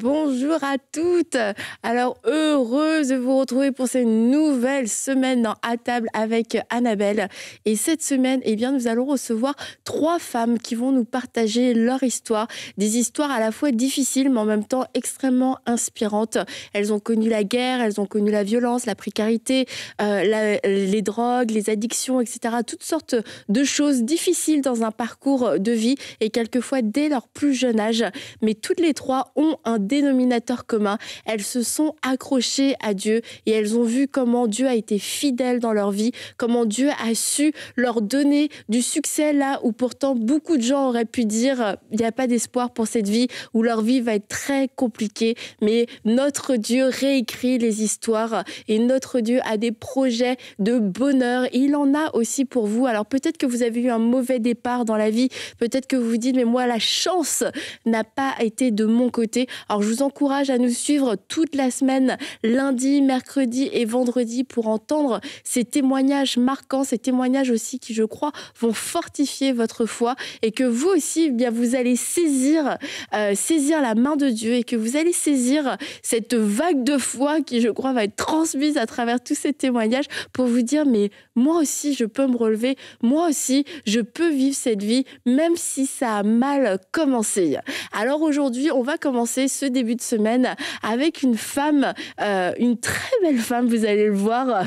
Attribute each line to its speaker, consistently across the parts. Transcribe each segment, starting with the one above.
Speaker 1: bonjour à toutes. Alors, heureuse de vous retrouver pour cette nouvelle semaine dans À table avec Annabelle. Et cette semaine, eh bien, nous allons recevoir 3 femmes qui vont nous partager leur histoire. Des histoires à la fois difficiles, mais en même temps extrêmement inspirantes. Elles ont connu la guerre, elles ont connu la violence, la précarité, les drogues, les addictions, etc. Toutes sortes de choses difficiles dans un parcours de vie et quelquefois dès leur plus jeune âge. Mais toutes les 3 ont un dénominateur commun. Elles se sont accrochées à Dieu et elles ont vu comment Dieu a été fidèle dans leur vie, comment Dieu a su leur donner du succès là où pourtant beaucoup de gens auraient pu dire il n'y a pas d'espoir pour cette vie, où leur vie va être très compliquée. Mais notre Dieu réécrit les histoires et notre Dieu a des projets de bonheur. Et il en a aussi pour vous. Alors peut-être que vous avez eu un mauvais départ dans la vie, peut-être que vous vous dites mais moi la chance n'a pas été de mon côté. Alors je vous encourage à nous suivre toute la semaine, lundi, mercredi et vendredi, pour entendre ces témoignages marquants, ces témoignages aussi qui, je crois, vont fortifier votre foi et que vous aussi, eh bien, vous allez saisir la main de Dieu et que vous allez saisir cette vague de foi qui, je crois, va être transmise à travers tous ces témoignages pour vous dire mais moi aussi je peux me relever, moi aussi je peux vivre cette vie même si ça a mal commencé. Alors aujourd'hui, on va commencer ce début de semaine avec une femme, une très belle femme, vous allez le voir,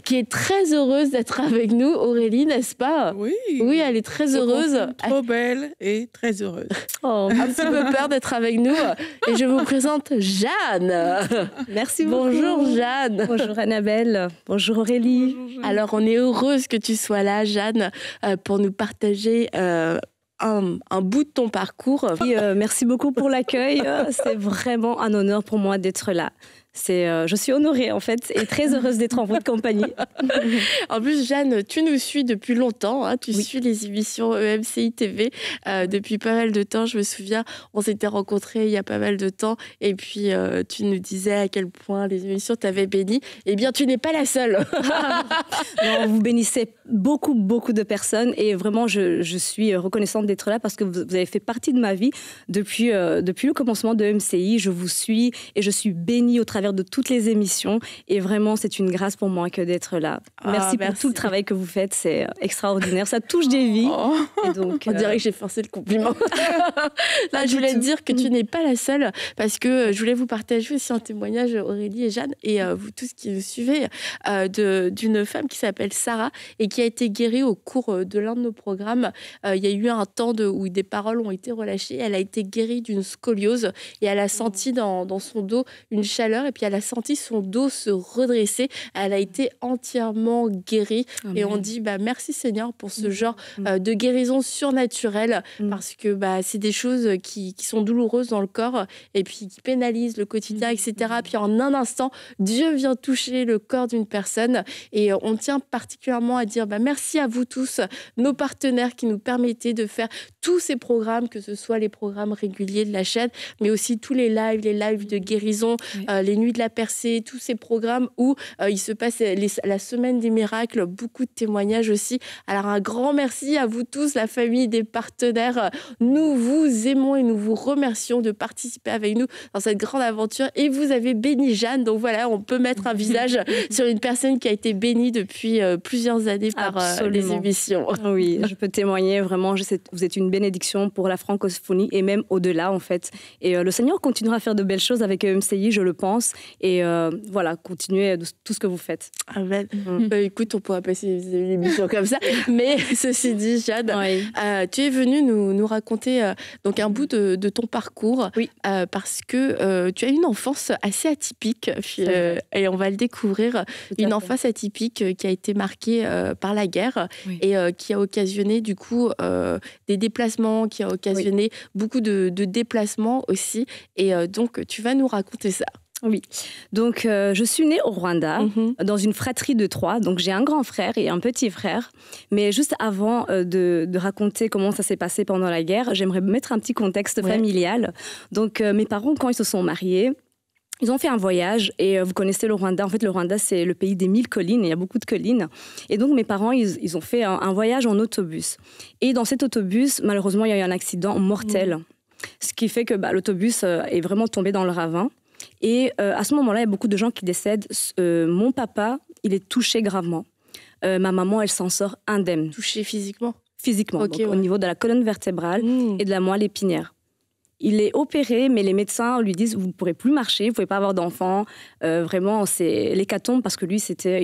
Speaker 1: qui est très heureuse d'être avec nous, Aurélie, n'est-ce pas?
Speaker 2: Oui.
Speaker 1: Oui, elle est très heureuse.
Speaker 2: Trop belle et très heureuse.
Speaker 1: Oh, un petit peu peur d'être avec nous. Et je vous présente Jeanne.
Speaker 3: Merci beaucoup.
Speaker 1: Bonjour Jeanne.
Speaker 3: Bonjour Annabelle. Bonjour Aurélie.
Speaker 2: Bonjour, Jeanne.
Speaker 1: Alors, on est heureuse que tu sois là, Jeanne, pour nous partager un bout de ton parcours.
Speaker 3: Et, merci beaucoup pour l'accueil. C'est vraiment un honneur pour moi d'être là. Je suis honorée en fait et très heureuse d'être en votre compagnie.
Speaker 1: En plus, Jeanne, tu nous suis depuis longtemps. Hein. Tu suis les émissions EMCI TV depuis pas mal de temps. Je me souviens, on s'était rencontrés il y a pas mal de temps. Et puis, tu nous disais à quel point les émissions t'avaient béni. Eh bien, tu n'es pas la seule.
Speaker 3: Non, vous bénissez beaucoup, beaucoup de personnes. Et vraiment, je suis reconnaissante d'être là parce que vous avez fait partie de ma vie depuis le commencement de EMCI. Je vous suis et je suis bénie au travers de toutes les émissions et vraiment c'est une grâce pour moi que d'être là. Merci pour tout le travail que vous faites, c'est extraordinaire, ça touche des vies. Et donc,
Speaker 1: on dirait que j'ai forcé le compliment. Là, je voulais te dire que tu n'es pas la seule parce que je voulais vous partager aussi un témoignage, Aurélie et Jeanne, et vous tous qui nous suivez, d'une femme qui s'appelle Sarah et qui a été guérie au cours de l'un de nos programmes. Il y a eu un temps où des paroles ont été relâchées. Elle a été guérie d'une scoliose et elle a senti dans son dos une chaleur et puis elle a senti son dos se redresser. Elle a été entièrement guérie. Amen. Et on dit merci Seigneur pour ce genre de guérison surnaturelle parce que c'est des choses qui sont douloureuses dans le corps et puis qui pénalisent le quotidien, etc. Puis en un instant, Dieu vient toucher le corps d'une personne et on tient particulièrement à dire merci à vous tous, nos partenaires qui nous permettaient de faire tous ces programmes, que ce soit les programmes réguliers de la chaîne, mais aussi tous les lives de guérison, les nuits de la percée, tous ces programmes où il se passe la semaine des miracles, beaucoup de témoignages aussi. Alors un grand merci à vous tous, la famille des partenaires. Nous vous aimons et nous vous remercions de participer avec nous dans cette grande aventure. Et vous avez béni Jeanne, donc voilà, on peut mettre un visage sur une personne qui a été bénie depuis plusieurs années par les émissions.
Speaker 3: Oui, je peux témoigner vraiment, vous êtes une bénédiction pour la francophonie et même au-delà en fait. Et le Seigneur continuera à faire de belles choses avec EMCI, je le pense. Et voilà, continuez tout ce que vous faites.
Speaker 1: Amen. Écoute, on pourra passer une émission comme ça. Mais ceci dit, Jeanne, tu es venue nous raconter donc un bout de ton parcours. Oui. Parce que tu as une enfance assez atypique. Et on va le découvrir. Une enfance atypique qui a été marquée par la guerre et qui a occasionné du coup des déplacements, qui a occasionné beaucoup de déplacements aussi. Et donc, tu vas nous raconter ça.
Speaker 3: Oui, donc je suis née au Rwanda, dans une fratrie de 3. Donc j'ai un grand frère et un petit frère. Mais juste avant de raconter comment ça s'est passé pendant la guerre, j'aimerais mettre un petit contexte familial. Donc mes parents, quand ils se sont mariés, ils ont fait un voyage et vous connaissez le Rwanda. En fait, le Rwanda, c'est le pays des 1000 collines. Il y a beaucoup de collines. Et donc, mes parents, ils ont fait un voyage en autobus. Et dans cet autobus, malheureusement, il y a eu un accident mortel. Ce qui fait que l'autobus est vraiment tombé dans le ravin. Et à ce moment-là, il y a beaucoup de gens qui décèdent. Mon papa, il est touché gravement. Ma maman, elle s'en sort indemne.
Speaker 1: Touché physiquement?
Speaker 3: Physiquement, okay, au niveau de la colonne vertébrale et de la moelle épinière. Il est opéré, mais les médecins lui disent « vous ne pourrez plus marcher, vous ne pouvez pas avoir d'enfant ». Vraiment, c'est l'hécatombe parce que lui, c'était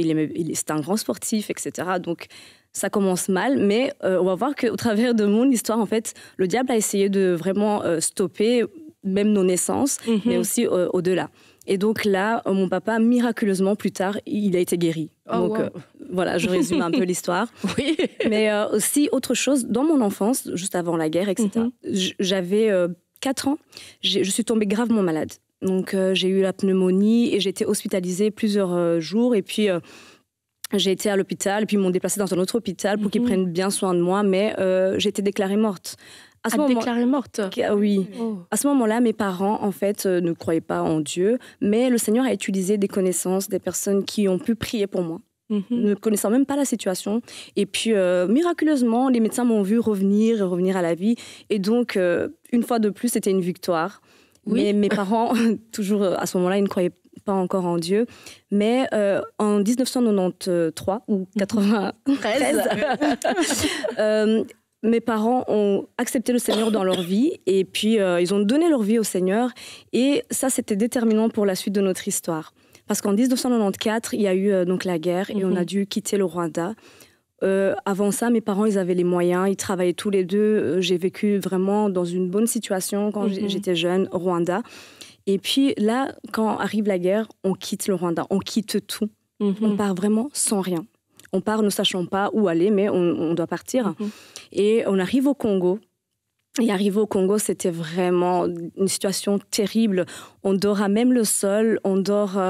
Speaker 3: un grand sportif, etc. Donc, ça commence mal, mais on va voir qu'au travers de mon histoire, en fait, le diable a essayé de vraiment stopper même nos naissances, mais aussi au-delà. Et donc là, mon papa, miraculeusement, plus tard, il a été guéri. Donc voilà, je résume un peu l'histoire.
Speaker 1: Oui.
Speaker 3: Mais aussi, autre chose, dans mon enfance, juste avant la guerre, etc., j'avais 4 ans, je suis tombée gravement malade. Donc j'ai eu la pneumonie et j'ai été hospitalisée plusieurs jours. Et puis... j'ai été à l'hôpital, puis ils m'ont déplacée dans un autre hôpital pour qu'ils prennent bien soin de moi, mais j'ai été déclarée morte.
Speaker 1: Déclarée morte?
Speaker 3: Oui. Oh. À ce moment-là, mes parents, en fait, ne croyaient pas en Dieu, mais le Seigneur a utilisé des connaissances, des personnes qui ont pu prier pour moi, ne connaissant même pas la situation. Et puis, miraculeusement, les médecins m'ont vu revenir à la vie. Et donc, une fois de plus, c'était une victoire. Oui. Mais mes parents, toujours à ce moment-là, ils ne croyaient pas encore en Dieu. Mais en 1993 ou 93, mes parents ont accepté le Seigneur dans leur vie et puis ils ont donné leur vie au Seigneur. Et ça, c'était déterminant pour la suite de notre histoire. Parce qu'en 1994, il y a eu donc la guerre et on a dû quitter le Rwanda. Avant ça, mes parents, ils avaient les moyens, ils travaillaient tous les deux. J'ai vécu vraiment dans une bonne situation quand j'étais jeune au Rwanda. Et puis là, quand arrive la guerre, on quitte le Rwanda, on quitte tout. On part vraiment sans rien. On part ne sachant pas où aller, mais on doit partir. Et on arrive au Congo. Et arrivé au Congo, c'était vraiment une situation terrible. On dort à même le sol, on dort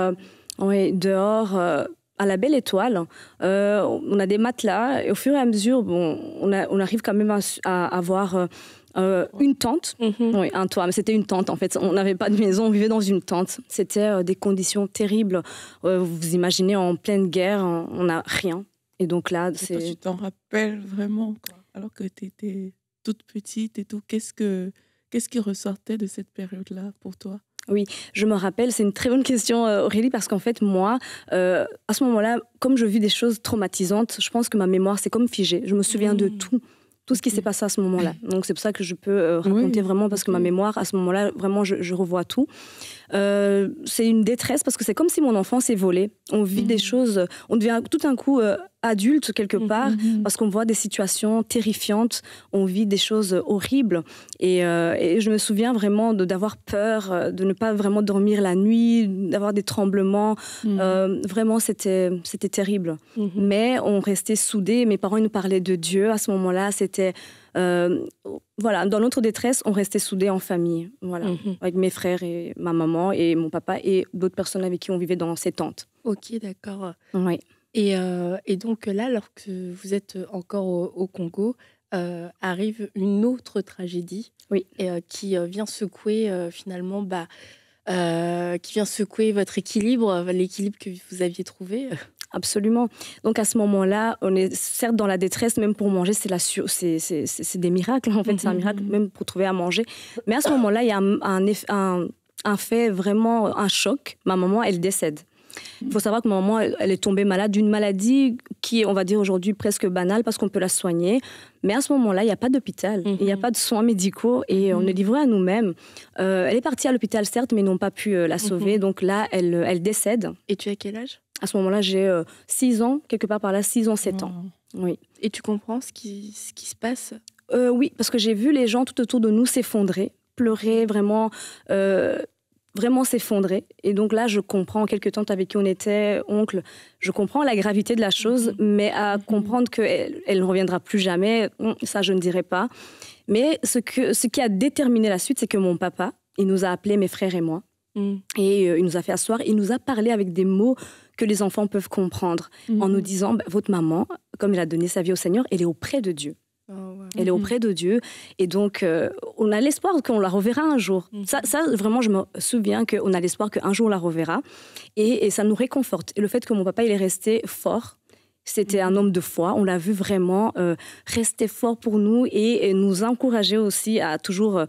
Speaker 3: dehors à la belle étoile. On a des matelas. Et au fur et à mesure, on arrive quand même à avoir... une tente, oui, un toit, mais c'était une tente en fait. On n'avait pas de maison, on vivait dans une tente. C'était des conditions terribles. Vous imaginez, en pleine guerre, on n'a rien. Et donc là,
Speaker 2: c'est... Toi, tu t'en rappelles vraiment, quoi. Alors que tu étais toute petite et tout, qu'est-ce qui ressortait de cette période-là pour toi?
Speaker 3: Oui, je me rappelle, c'est une très bonne question, Aurélie, parce qu'en fait, moi, à ce moment-là, comme je vis des choses traumatisantes, je pense que ma mémoire, c'est comme figée. Je me souviens de tout ce qui s'est passé à ce moment-là. Donc, c'est pour ça que je peux raconter vraiment, parce que ma mémoire, à ce moment-là, vraiment, je revois tout. C'est une détresse, parce que c'est comme si mon enfance est volée. On vit des choses, on devient tout d'un coup adulte quelque part, parce qu'on voit des situations terrifiantes, on vit des choses horribles. Et je me souviens vraiment d'avoir peur, de ne pas vraiment dormir la nuit, d'avoir des tremblements. Vraiment, c'était terrible. Mais on restait soudés. Mes parents, ils nous parlaient de Dieu. À ce moment-là, c'était... voilà, dans notre détresse, on restait soudés en famille, voilà, avec mes frères et ma maman et mon papa et d'autres personnes avec qui on vivait dans ces tentes.
Speaker 1: Ok, d'accord.
Speaker 3: Oui.
Speaker 1: Et donc là, alors que vous êtes encore au Congo, arrive une autre tragédie,
Speaker 3: oui,
Speaker 1: qui vient secouer finalement, qui vient secouer votre équilibre, l'équilibre que vous aviez trouvé.
Speaker 3: Absolument. Donc à ce moment-là, on est certes dans la détresse, même pour manger, c'est des miracles en fait, c'est un miracle même pour trouver à manger. Mais à ce moment-là, il y a un fait vraiment, un choc. Ma maman, elle décède. Il faut savoir que ma maman, elle est tombée malade d'une maladie qui est, on va dire aujourd'hui, presque banale parce qu'on peut la soigner. Mais à ce moment-là, il n'y a pas d'hôpital, il n'y a pas de soins médicaux et on est livré à nous-mêmes. Elle est partie à l'hôpital, certes, mais ils n'ont pas pu la sauver. Donc là, elle décède.
Speaker 1: Et tu as quel âge ?
Speaker 3: À ce moment-là, j'ai 6 ans, quelque part par là, 6 ans, 7 ans. Oui.
Speaker 1: Et tu comprends ce qui se passe ?
Speaker 3: Oui, parce que j'ai vu les gens tout autour de nous s'effondrer, pleurer, vraiment s'effondrer. Et donc là, je comprends, quelques tantes avec qui on était, oncle, je comprends la gravité de la chose, mais à comprendre qu'elle ne reviendra plus jamais, ça, je ne dirais pas. Mais ce qui a déterminé la suite, c'est que mon papa, il nous a appelés, mes frères et moi, et il nous a fait asseoir, il nous a parlé avec des mots que les enfants peuvent comprendre, en nous disant, votre maman, comme elle a donné sa vie au Seigneur, elle est auprès de Dieu. Elle est auprès de Dieu. Et donc, on a l'espoir qu'on la reverra un jour. Ça, vraiment, je me souviens qu'on a l'espoir qu'un jour on la reverra. Et ça nous réconforte. Et le fait que mon papa, il est resté fort, C'était un homme de foi. On l'a vu vraiment rester fort pour nous et nous encourager aussi à toujours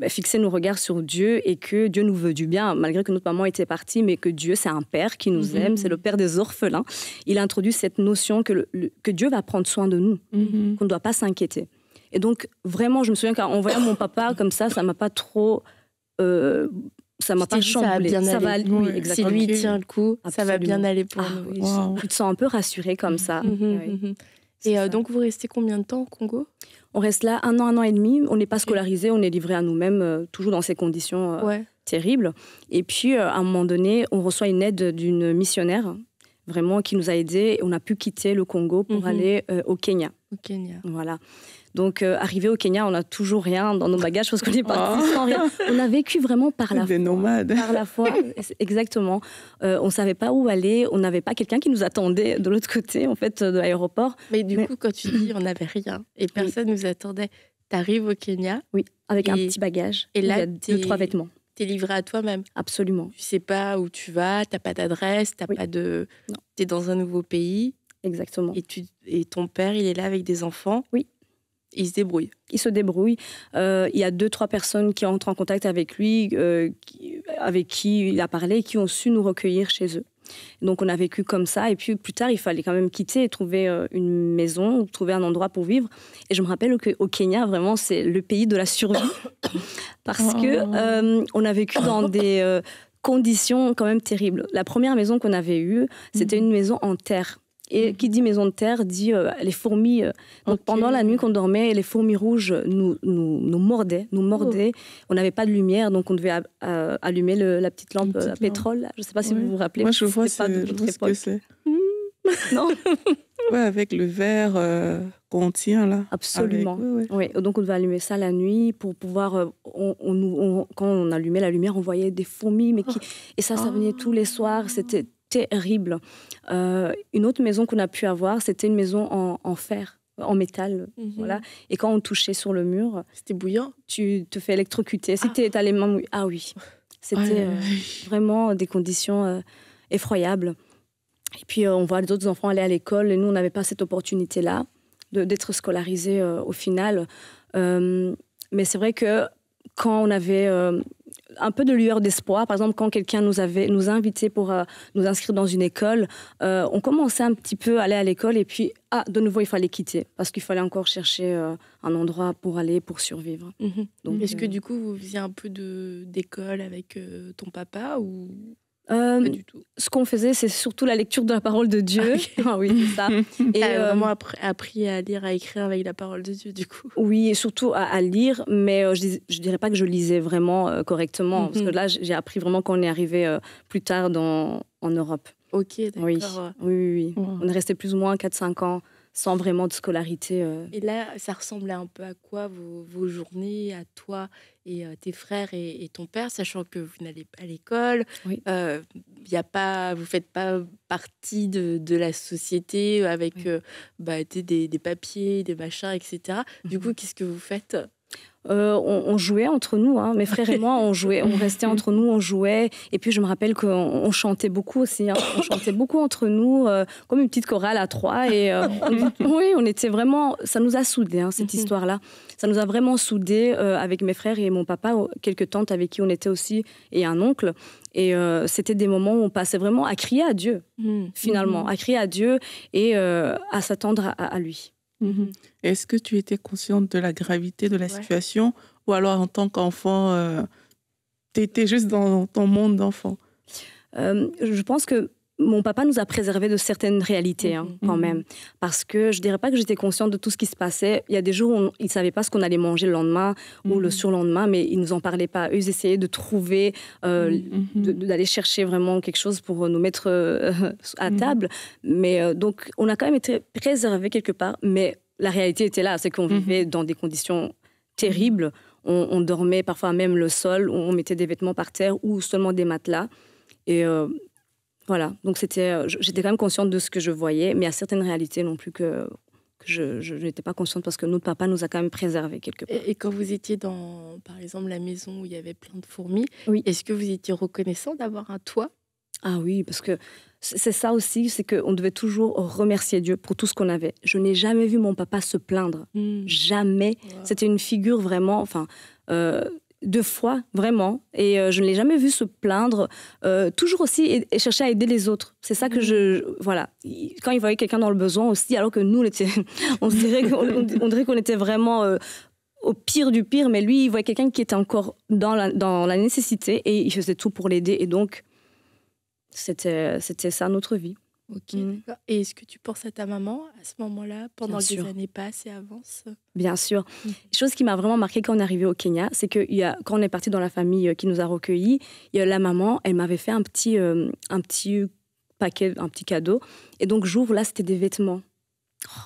Speaker 3: fixer nos regards sur Dieu et que Dieu nous veut du bien, malgré que notre maman était partie, mais que Dieu, c'est un père qui nous aime, c'est le père des orphelins. Il a introduit cette notion que Dieu va prendre soin de nous, qu'on ne doit pas s'inquiéter. Et donc, vraiment, je me souviens qu'en voyant mon papa comme ça m'a pas trop... ça m'a pas chamboulé.
Speaker 1: Ça va bien aller.
Speaker 3: Oui, exactement.
Speaker 1: Si lui tient le coup, ça va bien aller pour nous.
Speaker 3: Wow. Tu te sens un peu rassurée comme ça. Oui.
Speaker 1: Et donc, vous restez combien de temps au Congo?
Speaker 3: On reste là 1 an et demi. On n'est pas scolarisé, on est livré à nous-mêmes, toujours dans ces conditions terribles. Et puis, à un moment donné, on reçoit une aide d'une missionnaire, vraiment, qui nous a aidés. On a pu quitter le Congo pour aller au Kenya.
Speaker 1: Au Kenya.
Speaker 3: Voilà. Donc, arrivé au Kenya, on n'a toujours rien dans nos bagages parce qu'on est parti sans rien. On a vécu vraiment par la foi.
Speaker 2: Des nomades.
Speaker 3: Par la foi, exactement. On ne savait pas où aller. On n'avait pas quelqu'un qui nous attendait de l'autre côté, en fait, de l'aéroport.
Speaker 1: Mais du coup, quand tu dis on n'avait rien et personne ne nous attendait, tu arrives au Kenya.
Speaker 3: Oui, avec un petit bagage.
Speaker 1: Et là,
Speaker 3: il y a 2-3 vêtements.
Speaker 1: Tu es livré à toi-même.
Speaker 3: Absolument.
Speaker 1: Tu ne sais pas où tu vas, tu n'as pas d'adresse, tu es dans un nouveau pays.
Speaker 3: Exactement.
Speaker 1: Et ton père, il est là avec des enfants.
Speaker 3: Oui.
Speaker 1: Il se débrouille.
Speaker 3: Il se débrouille. Il y a 2-3 personnes qui entrent en contact avec lui, avec qui il a parlé, qui ont su nous recueillir chez eux. Donc, on a vécu comme ça. Et puis, plus tard, il fallait quand même quitter et trouver une maison, trouver un endroit pour vivre. Et je me rappelle qu'au Kenya, vraiment, c'est le pays de la survie. Parce qu'on a vécu dans des conditions quand même terribles. La première maison qu'on avait eue, c'était une maison en terre. Et qui dit maison de terre dit les fourmis. Donc pendant la nuit qu'on dormait, les fourmis rouges nous mordaient. On n'avait pas de lumière, donc on devait allumer la petite lampe à pétrole. Là. Je ne sais pas si vous vous rappelez.
Speaker 2: Moi, je vois ce que c'est.
Speaker 3: Non.
Speaker 2: Ouais, avec le verre qu'on tient là.
Speaker 3: Absolument. Oui. Donc on devait allumer ça la nuit pour pouvoir. Quand on allumait la lumière, on voyait des fourmis, et ça venait tous les soirs. C'était terrible. Une autre maison qu'on a pu avoir, c'était une maison en fer, en métal. Voilà. Et quand on touchait sur le mur,
Speaker 1: c'était bouillant.
Speaker 3: Tu te fais électrocuter. Si t'as les mains mouillées. Ah oui. C'était vraiment des conditions effroyables. Et puis, on voit les autres enfants aller à l'école. Et nous, on n'avait pas cette opportunité-là d'être scolarisés au final. Mais c'est vrai que quand on avait un peu de lueur d'espoir, par exemple, quand quelqu'un nous a invités pour nous inscrire dans une école, on commençait un petit peu à aller à l'école et puis, de nouveau, il fallait quitter parce qu'il fallait encore chercher un endroit pour survivre.
Speaker 1: Donc, est-ce que du coup, vous faisiez un peu d'école avec ton papa ou...
Speaker 3: Pas du tout. Ce qu'on faisait, c'est surtout la lecture de la parole de Dieu. Oui, c'est ça.
Speaker 1: Et vraiment appris à lire, à écrire avec la parole de Dieu, du coup.
Speaker 3: Oui, et surtout à lire, mais je dirais pas que je lisais vraiment correctement, parce que là, j'ai appris vraiment quand on est arrivé plus tard en Europe.
Speaker 1: Ok, d'accord.
Speaker 3: Oui. Wow. On est resté plus ou moins 4-5 ans sans vraiment de scolarité.
Speaker 1: Et là, ça ressemblait un peu à quoi vos journées, à toi et tes frères et ton père, sachant que vous n'allez pas à l'école, vous ne faites pas partie de la société avec des papiers, des machins, etc. Du coup, qu'est-ce que vous faites ?
Speaker 3: On jouait entre nous, hein. Mes frères et moi, on jouait, on restait entre nous, on jouait. Et puis je me rappelle qu'on chantait beaucoup aussi. Hein. On chantait beaucoup entre nous, comme une petite chorale à 3. Et on était vraiment. Ça nous a soudés, hein, cette histoire-là. Ça nous a vraiment soudés avec mes frères et mon papa, quelques tantes avec qui on était aussi, et un oncle. Et c'était des moments où on passait vraiment à crier à Dieu, finalement, à crier à Dieu et à s'attendre à lui.
Speaker 2: Est-ce que tu étais consciente de la gravité de la situation ou alors en tant qu'enfant, tu étais juste dans ton monde d'enfant?
Speaker 3: Je pense que mon papa nous a préservés de certaines réalités, quand même. Parce que je ne dirais pas que j'étais consciente de tout ce qui se passait. Il y a des jours où ils ne savaient pas ce qu'on allait manger le lendemain ou le surlendemain, mais ils ne nous en parlaient pas. Eux, ils essayaient de trouver, d'aller chercher vraiment quelque chose pour nous mettre à table. Mais donc, on a quand même été préservés quelque part. Mais la réalité était là, c'est qu'on vivait dans des conditions terribles. On dormait parfois même le sol, on mettait des vêtements par terre ou seulement des matelas. Et... voilà, donc j'étais quand même consciente de ce que je voyais, mais il y a certaines réalités non plus que je n'étais pas consciente parce que notre papa nous a quand même préservés quelque part.
Speaker 1: Et quand vous étiez dans, par exemple, la maison où il y avait plein de fourmis,
Speaker 3: oui.
Speaker 1: Est-ce que vous étiez reconnaissant d'avoir un toit?
Speaker 3: Ah oui, parce que c'est ça aussi, c'est qu'on devait toujours remercier Dieu pour tout ce qu'on avait. Je n'ai jamais vu mon papa se plaindre. Jamais. Wow. C'était une figure vraiment, de foi, vraiment. Et je ne l'ai jamais vu se plaindre. Toujours aussi et chercher à aider les autres. C'est ça que voilà. Quand il voyait quelqu'un dans le besoin aussi, alors que nous, on dirait qu'on était vraiment... au pire du pire, mais lui, il voyait quelqu'un qui était encore dans la nécessité et il faisait tout pour l'aider. Et donc, c'était ça notre vie.
Speaker 1: Ok. Et est-ce que tu penses à ta maman à ce moment-là, pendant que les années passent et avancent?
Speaker 3: Bien sûr. Chose qui m'a vraiment marquée quand on est arrivé au Kenya, c'est que quand on est parti dans la famille qui nous a recueillis, la maman, elle m'avait fait un petit paquet, un petit cadeau. Et donc, j'ouvre, là, c'était des vêtements.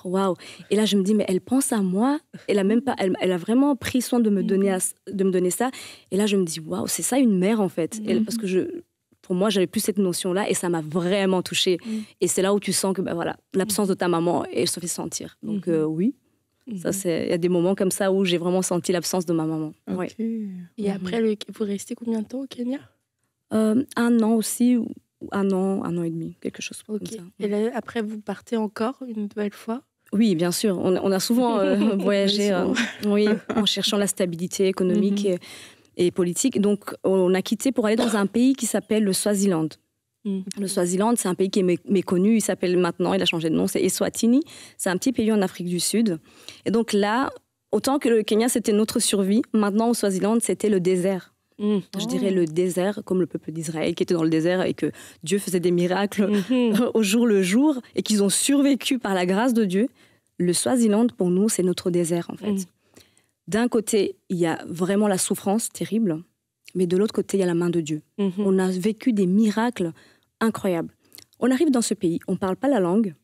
Speaker 3: Waouh! Et là, je me dis, mais elle pense à moi. Elle a vraiment pris soin de me donner ça. Et là, je me dis, waouh, c'est ça une mère, en fait. Parce que pour moi, j'avais plus cette notion-là et ça m'a vraiment touchée. Et c'est là où tu sens que l'absence de ta maman, elle se fait sentir. Donc oui, il y a des moments comme ça où j'ai vraiment senti l'absence de ma maman.
Speaker 1: Okay. Ouais. Et après, vous restez combien de temps au Kenya?
Speaker 3: 1 an aussi, ou 1 an et demi, quelque chose comme ça.
Speaker 1: Et là, après, vous partez encore une nouvelle fois?
Speaker 3: Oui, bien sûr. On a souvent voyagé oui, en cherchant la stabilité économique et politique. Donc, on a quitté pour aller dans un pays qui s'appelle le Swaziland. Le Swaziland, c'est un pays qui est méconnu. Il s'appelle maintenant, il a changé de nom, c'est Eswatini. C'est un petit pays en Afrique du Sud. Et donc là, autant que le Kenya, c'était notre survie, maintenant au Swaziland, c'était le désert. Je dirais le désert, comme le peuple d'Israël qui était dans le désert et que Dieu faisait des miracles au jour le jour et qu'ils ont survécu par la grâce de Dieu. Le Swaziland, pour nous, c'est notre désert, en fait. D'un côté, il y a vraiment la souffrance terrible, mais de l'autre côté, il y a la main de Dieu. On a vécu des miracles incroyables. On arrive dans ce pays, on ne parle pas la langue.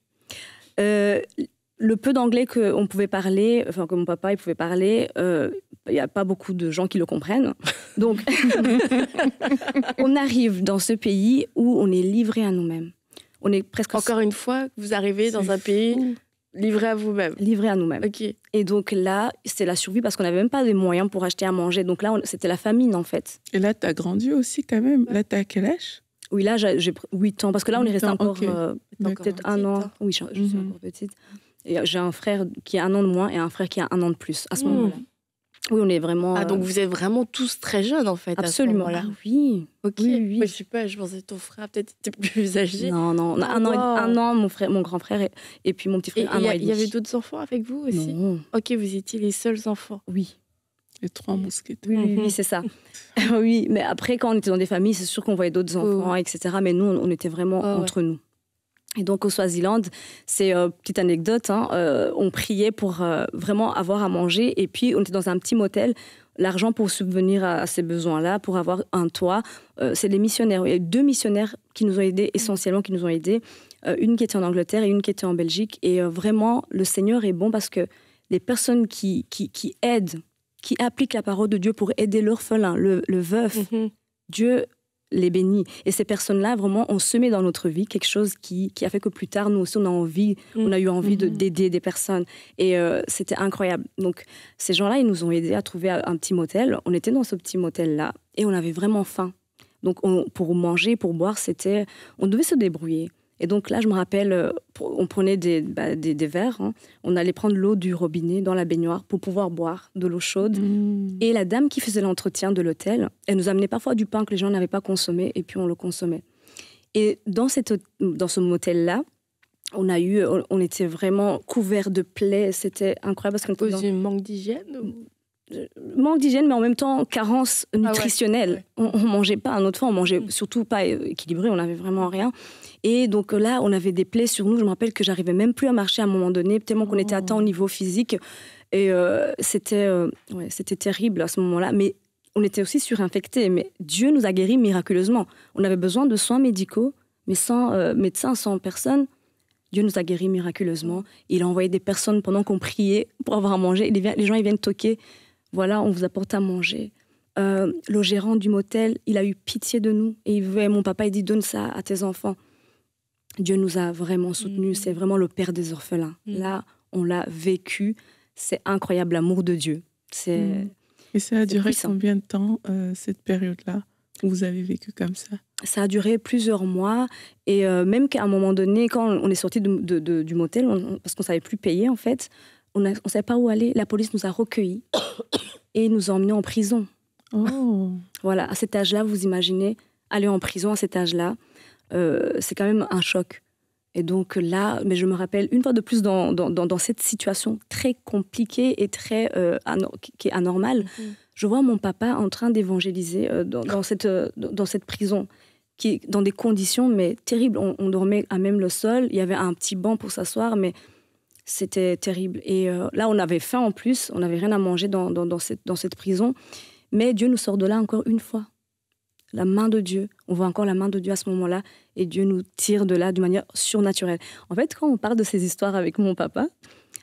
Speaker 3: Le peu d'anglais qu'on pouvait parler, enfin que mon papa il pouvait parler, il n'y a pas beaucoup de gens qui le comprennent. Donc, on arrive dans ce pays où on est livré à nous-mêmes. On est presque...
Speaker 1: Encore une fois, vous arrivez dans un pays... Livré à vous-même.
Speaker 3: Livré à nous-mêmes.
Speaker 1: Okay.
Speaker 3: Et donc là, c'était la survie parce qu'on n'avait même pas les moyens pour acheter à manger. Donc là, c'était la famine, en fait.
Speaker 2: Et là, tu as grandi aussi quand même. Là, tu as quel âge?
Speaker 3: Oui, là, j'ai 8 ans. Parce que là, on est resté encore peut-être 1 an. Oui, je suis encore petite. Et j'ai un frère qui a 1 an de moins et un frère qui a 1 an de plus à ce moment-là. Oui, on est vraiment...
Speaker 1: Ah, donc vous êtes vraiment tous très jeunes, en fait,
Speaker 3: absolument.
Speaker 1: À ce moment-là.
Speaker 3: Ah, oui.
Speaker 1: Ok.
Speaker 3: Oui.
Speaker 1: Moi, je sais pas, je pensais que ton frère peut-être était plus âgé.
Speaker 3: Non, on a 1 an, mon grand frère et puis mon petit frère, 1 an et demi.
Speaker 1: Il y avait d'autres enfants avec vous aussi?
Speaker 3: Non.
Speaker 1: Ok, vous étiez les seuls enfants.
Speaker 3: Oui.
Speaker 2: Les 3 mousquetaires.
Speaker 3: Oui, c'est ça. Oui, mais après, quand on était dans des familles, c'est sûr qu'on voyait d'autres enfants, etc. Mais nous, on était vraiment entre nous. Et donc, au Swaziland, c'est petite anecdote, on priait pour vraiment avoir à manger. Et puis, on était dans un petit motel. L'argent pour subvenir à ces besoins-là, pour avoir un toit, c'est les missionnaires. Il y a eu 2 missionnaires qui nous ont aidés, essentiellement qui nous ont aidés. Une qui était en Angleterre et une qui était en Belgique. Et vraiment, le Seigneur est bon parce que les personnes qui aident, qui appliquent la parole de Dieu pour aider l'orphelin, le veuf, Dieu les bénit. Et ces personnes-là, vraiment, ont semé dans notre vie quelque chose qui a fait que plus tard, nous aussi, on a eu envie d'aider des personnes. Et c'était incroyable. Donc, ces gens-là, ils nous ont aidés à trouver un petit motel. On était dans ce petit motel-là et on avait vraiment faim. Donc, pour manger, pour boire, on devait se débrouiller. Et donc là, je me rappelle, on prenait des verres, on allait prendre l'eau du robinet dans la baignoire pour pouvoir boire de l'eau chaude. Et la dame qui faisait l'entretien de l'hôtel, elle nous amenait parfois du pain que les gens n'avaient pas consommé et puis on le consommait. Et dans ce motel-là, on était vraiment couverts de plaies, c'était incroyable.
Speaker 1: À cause du manque d'hygiène
Speaker 3: Manque d'hygiène, mais en même temps, carence nutritionnelle. On ne mangeait pas. Une autre fois, on mangeait surtout pas équilibré, on n'avait vraiment rien. Et donc là, on avait des plaies sur nous. Je me rappelle que j'arrivais même plus à marcher à un moment donné, tellement qu'on était atteint au niveau physique. Et c'était terrible à ce moment-là. Mais on était aussi surinfectés. Mais Dieu nous a guéris miraculeusement. On avait besoin de soins médicaux, mais sans médecin, sans personne. Dieu nous a guéris miraculeusement. Il a envoyé des personnes pendant qu'on priait pour avoir à manger. Les gens, ils viennent toquer. Voilà, on vous apporte à manger. Le gérant du motel, il a eu pitié de nous. Et mon papa, il dit, donne ça à tes enfants. Dieu nous a vraiment soutenus. C'est vraiment le père des orphelins. Là, on l'a vécu. C'est incroyable, l'amour de Dieu.
Speaker 2: Et ça a duré combien de temps, cette période-là? Vous avez vécu comme ça?
Speaker 3: Ça a duré plusieurs mois. Et même qu'à un moment donné, quand on est sorti du motel, parce qu'on ne savait plus payer, en fait, on ne savait pas où aller. La police nous a recueillis et nous a emmenés en prison.
Speaker 2: Oh.
Speaker 3: Voilà, à cet âge-là, vous imaginez, aller en prison à cet âge-là, c'est quand même un choc. Et donc là, mais je me rappelle une fois de plus dans cette situation très compliquée et très qui est anormale, je vois mon papa en train d'évangéliser dans cette prison, qui est dans des conditions mais terribles. On dormait à même le sol, il y avait un petit banc pour s'asseoir, mais c'était terrible. Et là, on avait faim en plus, on n'avait rien à manger dans cette prison. Mais Dieu nous sort de là encore une fois. La main de Dieu, on voit encore la main de Dieu à ce moment-là, et Dieu nous tire de là d'une manière surnaturelle. En fait, quand on parle de ces histoires avec mon papa,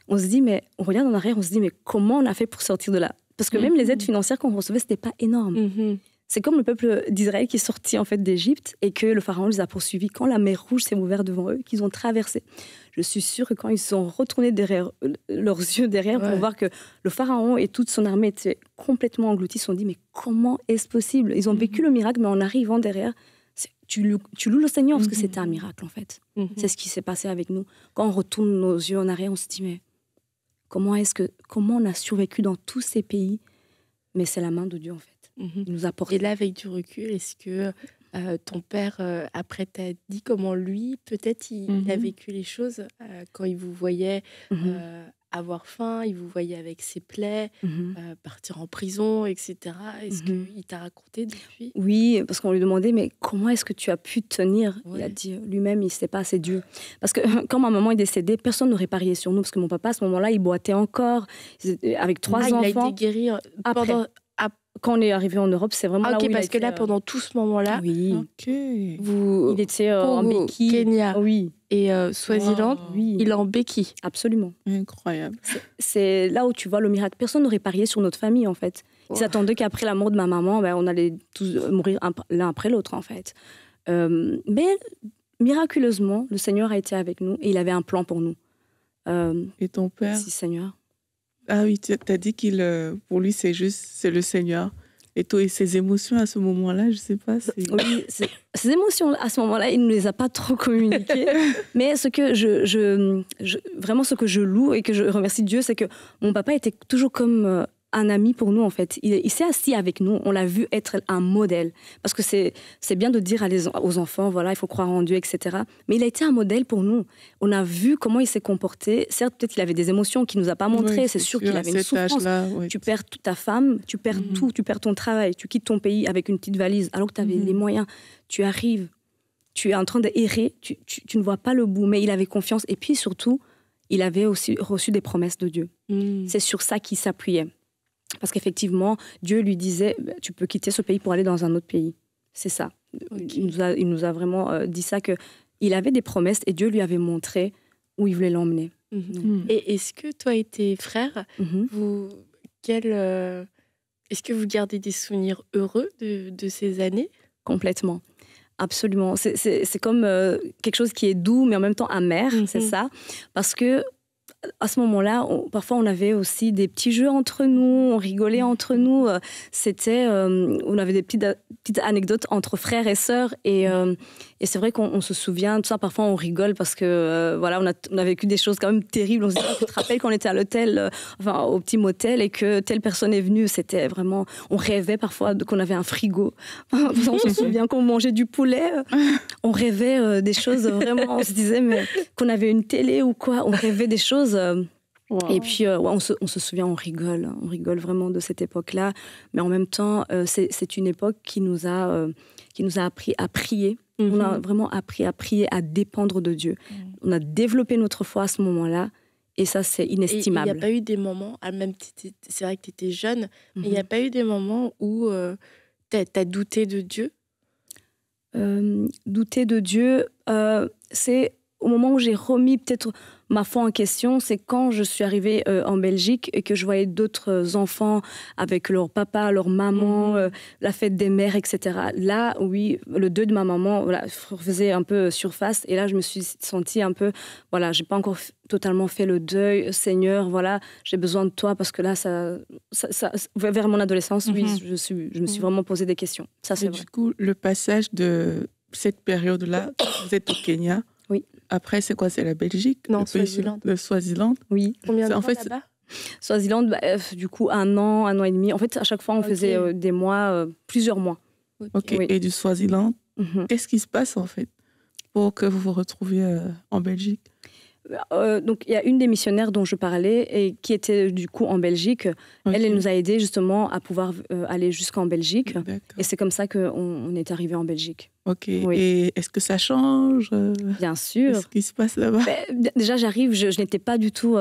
Speaker 3: on se dit, mais on regarde en arrière, on se dit, mais comment on a fait pour sortir de là? Parce que même les aides financières qu'on recevait, c'était pas énorme. C'est comme le peuple d'Israël qui est sorti en fait d'Égypte et que le pharaon les a poursuivis. Quand la mer Rouge s'est ouverte devant eux, qu'ils ont traversé. Je suis sûre que quand ils se sont retournés derrière leurs yeux derrière pour voir que le pharaon et toute son armée étaient complètement engloutis, ils se sont dit mais comment est-ce possible? Ils ont vécu le miracle, mais en arrivant derrière, tu loues le Seigneur parce que c'était un miracle en fait. C'est ce qui s'est passé avec nous. Quand on retourne nos yeux en arrière, on se dit mais comment on a survécu dans tous ces pays? Mais c'est la main de Dieu en fait. Il nous a porté.
Speaker 1: Et là, avec du recul, est-ce que ton père, après, t'a dit comment lui, peut-être, il a vécu les choses quand il vous voyait avoir faim, il vous voyait avec ses plaies, partir en prison, etc. Est-ce qu'il t'a raconté depuis?
Speaker 3: Oui, parce qu'on lui demandait, mais comment est-ce que tu as pu tenir? Il a dit lui-même, il ne sait pas, c'est Dieu. Parce que quand ma maman est décédée, personne n'aurait parié sur nous, parce que mon papa, à ce moment-là, il boitait encore, avec 3 enfants.
Speaker 1: Il a été guéri pendant...
Speaker 3: Quand on est arrivé en Europe, c'est vraiment là où
Speaker 1: parce que là, pendant tout ce moment-là,
Speaker 3: il était en béquille.
Speaker 1: Kenya et Swaziland, il est en béquille.
Speaker 3: Absolument.
Speaker 2: Incroyable.
Speaker 3: C'est là où tu vois le miracle. Personne n'aurait parié sur notre famille, en fait. Ils attendaient qu'après la mort de ma maman, on allait tous mourir l'un après l'autre, en fait. Mais miraculeusement, le Seigneur a été avec nous et il avait un plan pour nous.
Speaker 2: Et ton père?
Speaker 3: Si, Seigneur.
Speaker 2: Ah oui, tu as dit pour lui, c'est le Seigneur. Et toi, et ses émotions à ce moment-là, je sais pas.
Speaker 3: Oui, ces émotions à ce moment-là, il ne nous les a pas trop communiquées. Mais ce que vraiment ce que je loue et que je remercie Dieu, c'est que mon papa était toujours comme un ami pour nous, en fait. Il s'est assis avec nous. On l'a vu être un modèle. Parce que c'est bien de dire aux enfants, voilà, il faut croire en Dieu, etc. Mais il a été un modèle pour nous. On a vu comment il s'est comporté. Certes, peut-être qu'il avait des émotions qu'il ne nous a pas montrées. Oui, c'est sûr qu'il avait une souffrance. Tu perds toute ta femme, tu perds tout, tu perds ton travail, tu quittes ton pays avec une petite valise, alors que tu avais les moyens. Tu arrives, tu es en train d'errer, tu ne vois pas le bout. Mais il avait confiance. Et puis surtout, il avait aussi reçu des promesses de Dieu. C'est sur ça qu'il s'appuyait. Parce qu'effectivement, Dieu lui disait, tu peux quitter ce pays pour aller dans un autre pays. C'est ça. Okay. Il nous a vraiment dit ça, qu'il avait des promesses et Dieu lui avait montré où il voulait l'emmener.
Speaker 1: Et est-ce que toi et tes frères, est-ce que vous gardez des souvenirs heureux de ces années?
Speaker 3: Complètement. Absolument. C'est comme quelque chose qui est doux, mais en même temps amer, c'est ça. Parce que à ce moment-là, parfois on avait aussi des petits jeux entre nous, on rigolait entre nous. On avait des petites anecdotes entre frères et sœurs. Et c'est vrai qu'on se souvient, tout ça, parfois on rigole parce que voilà, on a vécu des choses quand même terribles. On se dit, tu te rappelles qu'on était à l'hôtel, au petit motel, et que telle personne est venue. C'était vraiment... On rêvait parfois qu'on avait un frigo. On se souvient qu'on mangeait du poulet. On rêvait des choses vraiment... On se disait qu'on avait une télé ou quoi. On rêvait des choses... Wow. Et puis, on se souvient, on rigole vraiment de cette époque-là. Mais en même temps, c'est une époque qui nous a appris à prier. On a vraiment appris à prier, à dépendre de Dieu. On a développé notre foi à ce moment-là. Et ça, c'est inestimable.
Speaker 1: Il n'y a pas eu des moments, même c'est vrai que tu étais jeune, mais il n'y a pas eu des moments où tu as douté de Dieu?
Speaker 3: Douter de Dieu, c'est... au moment où j'ai remis peut-être ma foi en question, c'est quand je suis arrivée en Belgique et que je voyais d'autres enfants avec leur papa, leur maman, la fête des mères, etc. Là, oui, le deuil de ma maman faisait un peu surface. Et là, je me suis sentie un peu, voilà, j'ai pas encore totalement fait le deuil. Seigneur, voilà, j'ai besoin de toi parce que là, vers mon adolescence, oui, je me suis vraiment posé des questions. Ça, c'est vrai.
Speaker 2: Du coup, le passage de cette période-là, vous êtes au Kenya.
Speaker 3: Oui.
Speaker 2: Après, c'est quoi? C'est la Belgique?
Speaker 1: Non, Swaziland.
Speaker 2: Le Swaziland.
Speaker 3: Oui.
Speaker 1: Combien de temps
Speaker 2: en fait,
Speaker 1: là-bas?
Speaker 3: Swaziland, du coup, 1 an et demi. En fait, à chaque fois, on faisait des mois, plusieurs mois.
Speaker 2: Ok.
Speaker 3: Oui.
Speaker 2: Et du Swaziland, qu'est-ce qui se passe, en fait, pour que vous vous retrouviez en Belgique?
Speaker 3: Donc, il y a une des missionnaires dont je parlais et qui était du coup en Belgique. Elle nous a aidés justement à pouvoir aller jusqu'en Belgique. Et c'est comme ça qu'on est arrivé en Belgique.
Speaker 2: Ok.
Speaker 3: Oui.
Speaker 2: Et est-ce que ça change?
Speaker 3: Bien sûr.
Speaker 2: Qu'est-ce qui se passe là-bas?
Speaker 3: Déjà, j'arrive, je n'étais pas du tout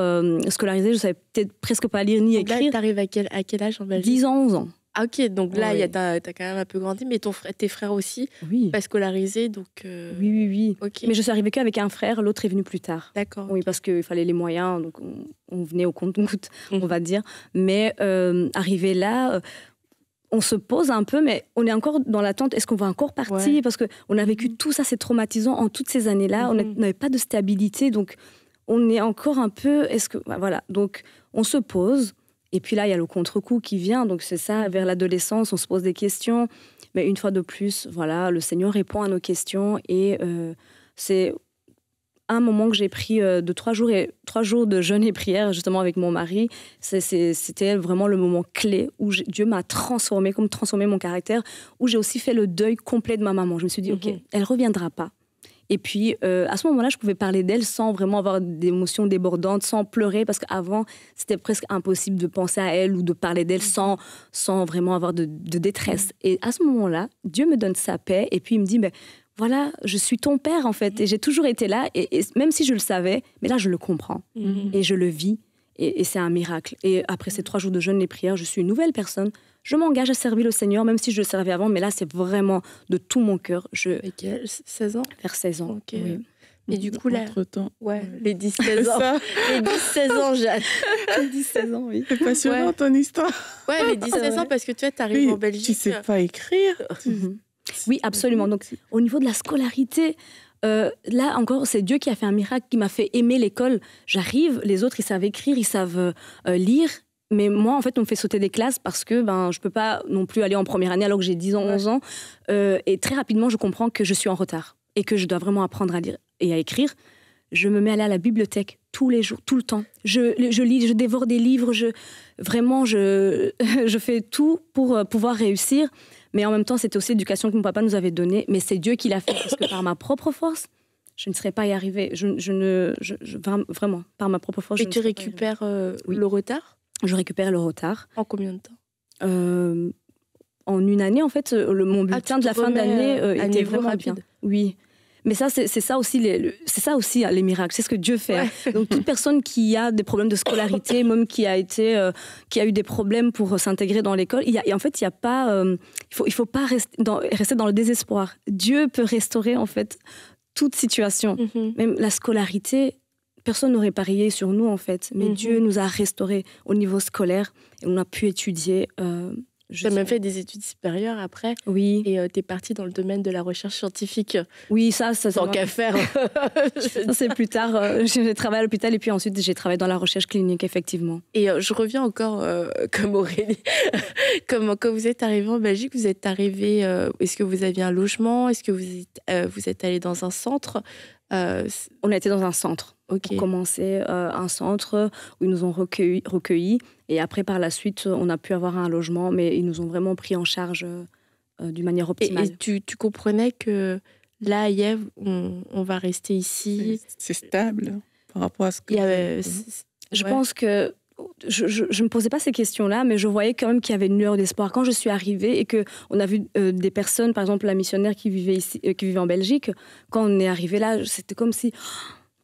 Speaker 3: scolarisée. Je savais peut-être presque pas lire ni écrire.
Speaker 1: Là, t'arrives à quel âge en Belgique?
Speaker 3: 10 ans, 11 ans.
Speaker 1: Ah, ok, donc là, t'as quand même un peu grandi, mais tes frères aussi, pas scolarisés, donc...
Speaker 3: Oui.
Speaker 1: Okay.
Speaker 3: Mais je suis arrivée qu'avec un frère, l'autre est venu plus tard.
Speaker 1: D'accord.
Speaker 3: Oui, parce qu'il fallait les moyens, donc on venait au compte-gouttes, on va dire. Mais arrivé là, on se pose un peu, mais on est encore dans l'attente. Est-ce qu'on va encore partir? Parce qu'on a vécu tout ça, c'est traumatisant en toutes ces années-là. On n'avait pas de stabilité, donc on est encore un peu... Voilà, donc on se pose. Et puis là, il y a le contre-coup qui vient. Donc c'est ça, vers l'adolescence, on se pose des questions. Mais une fois de plus, voilà, le Seigneur répond à nos questions. Et c'est un moment que j'ai pris de 3 jours de jeûne et prière, justement avec mon mari. C'était vraiment le moment clé où Dieu m'a transformé mon caractère, où j'ai aussi fait le deuil complet de ma maman. Je me suis dit, OK, elle ne reviendra pas. Et puis, à ce moment-là, je pouvais parler d'elle sans vraiment avoir d'émotions débordantes, sans pleurer, parce qu'avant, c'était presque impossible de penser à elle ou de parler d'elle sans vraiment avoir de détresse. Et à ce moment-là, Dieu me donne sa paix, et puis il me dit, voilà, je suis ton père, en fait. Et j'ai toujours été là, et même si je le savais, mais là, je le comprends. Et je le vis, et c'est un miracle. Et après ces 3 jours de jeûne et prière, je suis une nouvelle personne. Je m'engage à servir le Seigneur, même si je le servais avant, mais là, c'est vraiment de tout mon cœur.
Speaker 1: Avec quel 16 ans?
Speaker 3: Vers 16 ans,
Speaker 1: okay.
Speaker 3: Oui.
Speaker 1: Et du coup, là...
Speaker 2: Entre-temps.
Speaker 1: Les 10-16 ans. Les 10-16 ans, Jeanne.
Speaker 3: Les 10-16 ans, oui.
Speaker 2: C'est passionnant, ton histoire.
Speaker 1: Ouais, les 10-16 ans, parce que tu arrives en Belgique.
Speaker 2: Tu sais pas écrire.
Speaker 3: Oui, absolument. Donc, au niveau de la scolarité... là encore, c'est Dieu qui a fait un miracle, qui m'a fait aimer l'école. J'arrive, les autres, ils savent écrire, ils savent lire. Mais moi, en fait, on me fait sauter des classes parce que je ne peux pas non plus aller en première année alors que j'ai 10 ans, 11 ans. Et très rapidement, je comprends que je suis en retard et que je dois vraiment apprendre à lire et à écrire. Je me mets à aller à la bibliothèque tous les jours, tout le temps. Je lis, je dévore des livres. Je fais tout pour pouvoir réussir. Mais en même temps, c'était aussi l'éducation que mon papa nous avait donnée. Mais c'est Dieu qui l'a fait parce que par ma propre force, je ne serais pas y arrivée. Vraiment, par ma propre force.
Speaker 1: Et tu récupères le retard? Je
Speaker 3: récupère le retard.
Speaker 1: En combien de temps?
Speaker 3: En 1 année, en fait, mon bulletin de la fin d'année était vraiment rapide. Bien. Oui. Mais ça, c'est ça aussi les miracles. C'est ce que Dieu fait. Ouais. Donc, toute personne qui a des problèmes de scolarité, même qui a eu des problèmes pour s'intégrer dans l'école, en fait, il y a pas... il faut pas rester dans le désespoir. Dieu peut restaurer, en fait, toute situation. Même la scolarité... Personne n'aurait parié sur nous, en fait. Mais Dieu nous a restaurés au niveau scolaire et on a pu étudier.
Speaker 1: Tu as même fait des études supérieures après.
Speaker 3: Oui.
Speaker 1: Et tu es partie dans le domaine de la recherche scientifique.
Speaker 3: Oui, ça
Speaker 1: tant qu'à faire.
Speaker 3: Ça, c'est plus tard. J'ai travaillé à l'hôpital et puis ensuite, j'ai travaillé dans la recherche clinique, effectivement.
Speaker 1: Et je reviens encore comme Aurélie. Quand vous êtes arrivée en Belgique, vous êtes arrivée... est-ce que vous aviez un logement? Est-ce que vous êtes allée dans un centre?
Speaker 3: On a été dans un centre.
Speaker 1: Okay.
Speaker 3: On commençait un centre où ils nous ont recueillis. Et après, par la suite, on a pu avoir un logement, mais ils nous ont vraiment pris en charge d'une manière optimale.
Speaker 1: Et tu comprenais que là, à Yèvre, on va rester ici?
Speaker 2: C'est stable par rapport à ce que...
Speaker 3: Je pense que... Je ne me posais pas ces questions-là, mais je voyais quand même qu'il y avait une lueur d'espoir. Quand je suis arrivée et qu'on a vu des personnes, par exemple la missionnaire qui vivait en Belgique, quand on est arrivé là, c'était comme si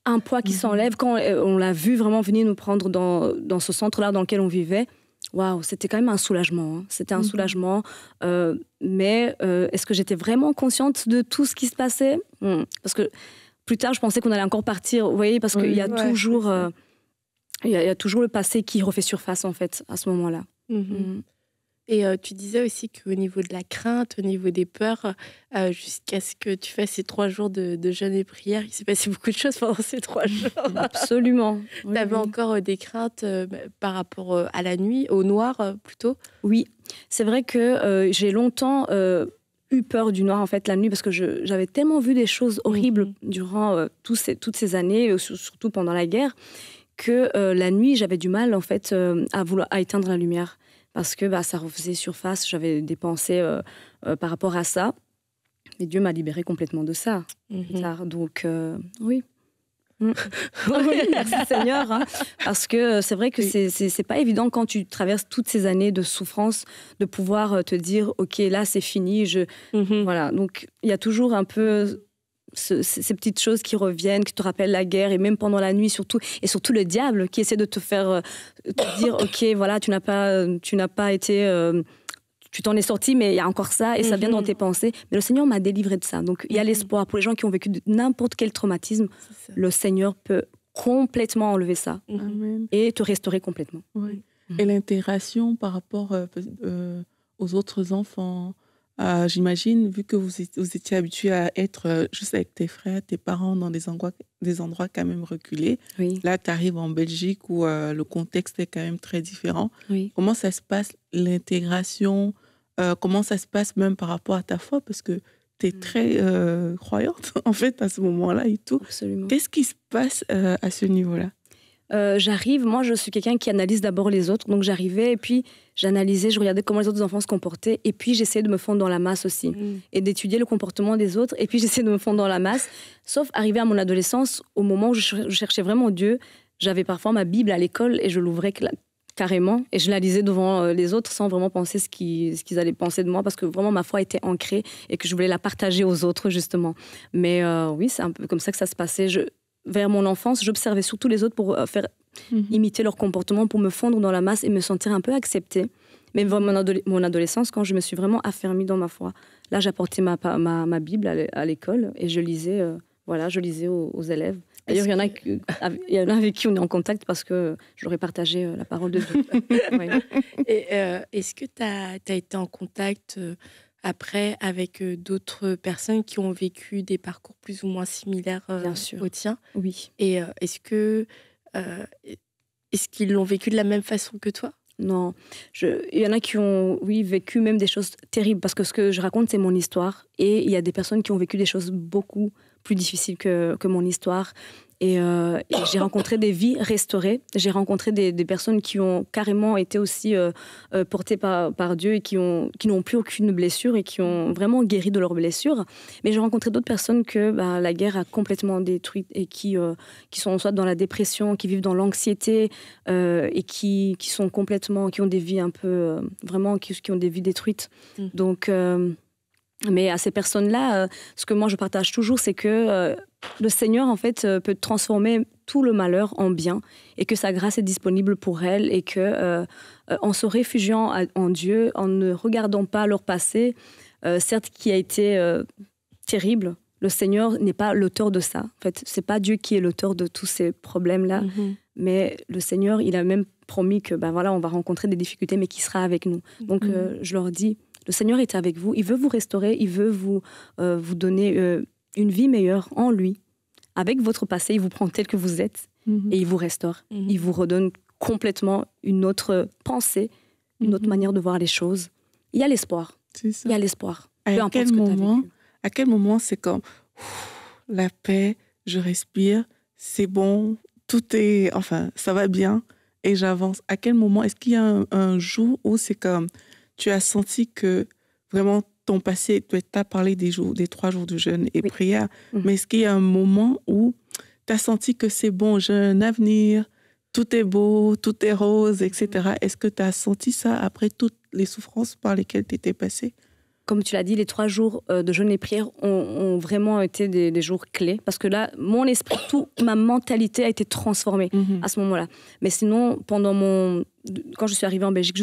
Speaker 3: un poids qui s'enlève. Quand on l'a vu vraiment venir nous prendre dans ce centre-là dans lequel on vivait, waouh, c'était quand même un soulagement. Hein. C'était un soulagement. Mais est-ce que j'étais vraiment consciente de tout ce qui se passait? Parce que plus tard, je pensais qu'on allait encore partir, vous voyez, parce qu'il y a toujours... il y a toujours le passé qui refait surface, en fait, à ce moment-là.
Speaker 1: Et tu disais aussi qu'au niveau de la crainte, au niveau des peurs, jusqu'à ce que tu fasses ces 3 jours de jeûne et prière, il s'est passé beaucoup de choses pendant ces 3 jours.
Speaker 3: Absolument.
Speaker 1: Tu avais encore des craintes par rapport à la nuit, au noir plutôt?
Speaker 3: Oui, c'est vrai que j'ai longtemps eu peur du noir, en fait, la nuit, parce que j'avais tellement vu des choses horribles durant toutes ces années, surtout pendant la guerre, que la nuit, j'avais du mal, en fait, à éteindre la lumière. Parce que ça refaisait surface, j'avais des pensées par rapport à ça. Mais Dieu m'a libérée complètement de ça. Donc, oui. Merci Seigneur. Hein, parce que c'est vrai que c'est pas évident quand tu traverses toutes ces années de souffrance de pouvoir te dire, OK, là, c'est fini. Voilà. Donc, il y a toujours un peu... ces petites choses qui reviennent, qui te rappellent la guerre, et même pendant la nuit surtout, et surtout le diable qui essaie de te faire te dire ok, voilà, tu n'as pas été, tu t'en es sorti, mais il y a encore ça, et ça vient dans tes pensées. Mais le Seigneur m'a délivré de ça. Donc il y a l'espoir pour les gens qui ont vécu n'importe quel traumatisme. Le Seigneur peut complètement enlever ça et te restaurer complètement.
Speaker 2: Et l'intégration par rapport aux autres enfants. J'imagine, vu que vous étiez habitué à être juste avec tes frères, tes parents, dans des endroits quand même reculés. Là, tu arrives en Belgique où le contexte est quand même très différent. Comment ça se passe, l'intégration? Comment ça se passe même par rapport à ta foi? Parce que tu es très croyante, en fait, à ce moment-là et tout.
Speaker 3: Absolument.
Speaker 2: Qu'est-ce qui se passe à ce niveau-là?
Speaker 3: J'arrive, moi je suis quelqu'un qui analyse d'abord les autres, donc j'arrivais et puis j'analysais, je regardais comment les autres enfants se comportaient et puis j'essayais de me fondre dans la masse aussi et d'étudier le comportement des autres et puis j'essayais de me fondre dans la masse, sauf arrivé à mon adolescence, au moment où je cherchais vraiment Dieu, j'avais parfois ma Bible à l'école et je l'ouvrais carrément et je la lisais devant les autres sans vraiment penser ce qu'ils allaient penser de moi, parce que vraiment ma foi était ancrée et que je voulais la partager aux autres justement. Mais oui, c'est un peu comme ça que ça se passait. Vers mon enfance, j'observais surtout les autres pour faire imiter leur comportement, pour me fondre dans la masse et me sentir un peu acceptée. Mais vers mon adolescence, quand je me suis vraiment affermie dans ma foi, là, j'apportais ma Bible à l'école et je lisais, aux élèves. D'ailleurs, il y en a avec qui on est en contact parce que je leur ai partagé la parole de Dieu.
Speaker 1: Et est-ce que tu as été en contact après avec d'autres personnes qui ont vécu des parcours plus ou moins similaires au tien?
Speaker 3: Oui.
Speaker 1: Et est-ce qu'ils l'ont vécu de la même façon que toi?
Speaker 3: Non. Il y en a qui ont, vécu même des choses terribles, parce que ce que je raconte, c'est mon histoire. Et il y a des personnes qui ont vécu des choses beaucoup plus difficiles que mon histoire. Et j'ai rencontré des vies restaurées. J'ai rencontré des personnes qui ont carrément été aussi portées par Dieu et qui n'ont plus aucune blessure et qui ont vraiment guéri de leurs blessures. Mais j'ai rencontré d'autres personnes que la guerre a complètement détruites et qui sont soit dans la dépression, qui vivent dans l'anxiété et qui ont des vies un peu... vraiment, qui ont des vies détruites. Donc... mais à ces personnes-là, ce que moi je partage toujours, c'est que le Seigneur, en fait, peut transformer tout le malheur en bien et que sa grâce est disponible pour elles et que en se réfugiant en Dieu, en ne regardant pas leur passé, certes qui a été terrible, le Seigneur n'est pas l'auteur de ça. En fait, c'est pas Dieu qui est l'auteur de tous ces problèmes-là, mais le Seigneur, il a même promis que on va rencontrer des difficultés, mais qu'il sera avec nous. Donc, je leur dis, le Seigneur est avec vous, il veut vous restaurer, il veut vous donner une vie meilleure en lui. Avec votre passé, il vous prend tel que vous êtes et il vous restaure. Il vous redonne complètement une autre pensée, une autre manière de voir les choses. Il y a l'espoir.
Speaker 2: C'est ça.
Speaker 3: Il y a l'espoir.
Speaker 2: À quel moment c'est comme la paix, je respire, c'est bon, ça va bien et j'avance. À quel moment, est-ce qu'il y a un jour où c'est comme tu as senti que vraiment ton passé, tu as parlé des 3 jours de jeûne et prière, mais est-ce qu'il y a un moment où tu as senti que c'est bon, j'ai un avenir, tout est beau, tout est rose, etc. Est-ce que tu as senti ça après toutes les souffrances par lesquelles tu étais passée?
Speaker 3: Comme tu l'as dit, les 3 jours de jeûne et prière ont vraiment été des jours clés, parce que là, mon esprit, toute ma mentalité a été transformée à ce moment-là. Mais sinon, quand je suis arrivée en Belgique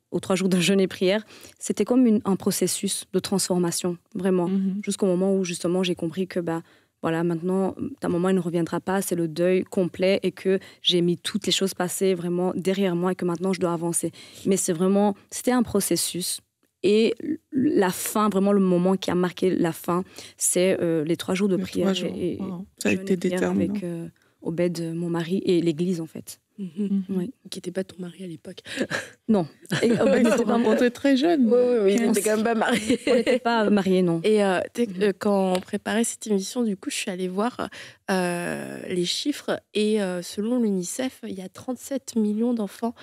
Speaker 3: aux 3 jours de jeûne et prière, c'était comme un processus de transformation, vraiment, jusqu'au moment où justement j'ai compris que voilà, maintenant, ta maman, elle ne reviendra pas, c'est le deuil complet et que j'ai mis toutes les choses passées vraiment derrière moi et que maintenant, je dois avancer. Mais c'était un processus. Et la fin, vraiment le moment qui a marqué la fin, c'est les 3 jours de prière. Et
Speaker 2: ça a été déterminant.
Speaker 3: Avec Obed, mon mari, et l'église, en fait.
Speaker 1: Oui. Qui n'était pas ton mari à l'époque.
Speaker 3: Non.
Speaker 2: Ils se sont rencontrés très jeunes.
Speaker 1: Oui, ils n'étaient quand même pas mariés.
Speaker 3: On n'était pas mariés, non.
Speaker 1: Et quand on préparait cette émission, du coup, je suis allée voir les chiffres. Et selon l'UNICEF, il y a 37 millions d'enfants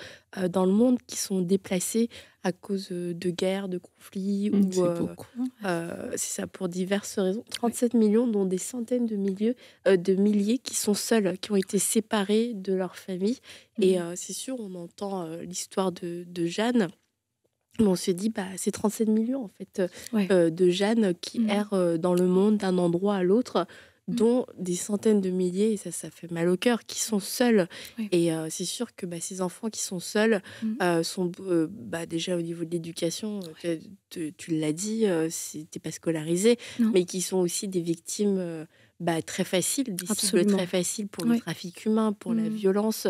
Speaker 1: dans le monde qui sont déplacés à cause de guerres, de conflits.
Speaker 2: C'est beaucoup.
Speaker 1: C'est ça, pour diverses raisons. 37 millions, dont des centaines de milliers qui sont seuls, qui ont été séparés de leur famille. Et c'est sûr, on entend l'histoire de Jeanne. On se dit, c'est 37 millions en fait, de Jeanne qui errent dans le monde d'un endroit à l'autre, dont des centaines de milliers, et ça fait mal au cœur, qui sont seuls. Et c'est sûr que ces enfants qui sont seuls sont déjà au niveau de l'éducation, tu l'as dit, t'es pas scolarisé, mais qui sont aussi des victimes très faciles, des cibles très faciles pour le trafic humain, pour la violence.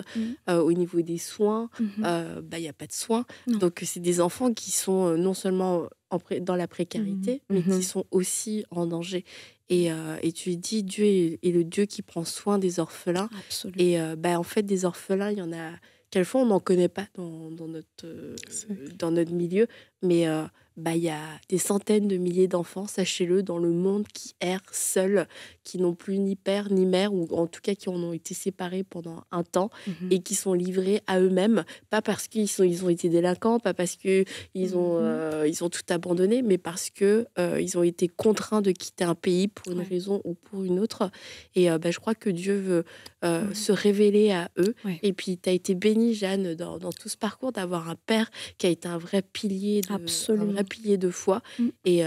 Speaker 1: Au niveau des soins, il n'y a pas de soins. Donc c'est des enfants qui sont non seulement dans la précarité, mais qui sont aussi en danger. Et tu dis, Dieu est le Dieu qui prend soin des orphelins. Absolument. Et en fait, des orphelins, il y en a... Quelquefois, on n'en connaît pas dans notre milieu, mais il y a des centaines de milliers d'enfants, sachez-le, dans le monde qui errent seuls, qui n'ont plus ni père ni mère, ou en tout cas qui en ont été séparés pendant un temps et qui sont livrés à eux-mêmes, pas parce qu'ils ont été délinquants, pas parce qu'ils ont tout abandonné, mais parce qu'ils ont été contraints de quitter un pays pour une raison ou pour une autre. Et je crois que Dieu veut se révéler à eux. Et puis, tu as été bénie, Jeanne, dans tout ce parcours, d'avoir un père qui a été un vrai pilier de foi. Et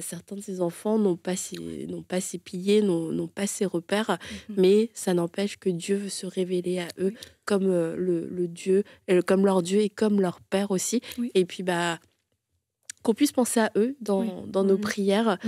Speaker 1: certains de ces enfants n'ont pas ces piliers, n'ont pas ces repères, mais ça n'empêche que Dieu veut se révéler à eux comme le Dieu, comme leur Dieu et comme leur père aussi. Et puis qu'on puisse penser à eux dans nos prières,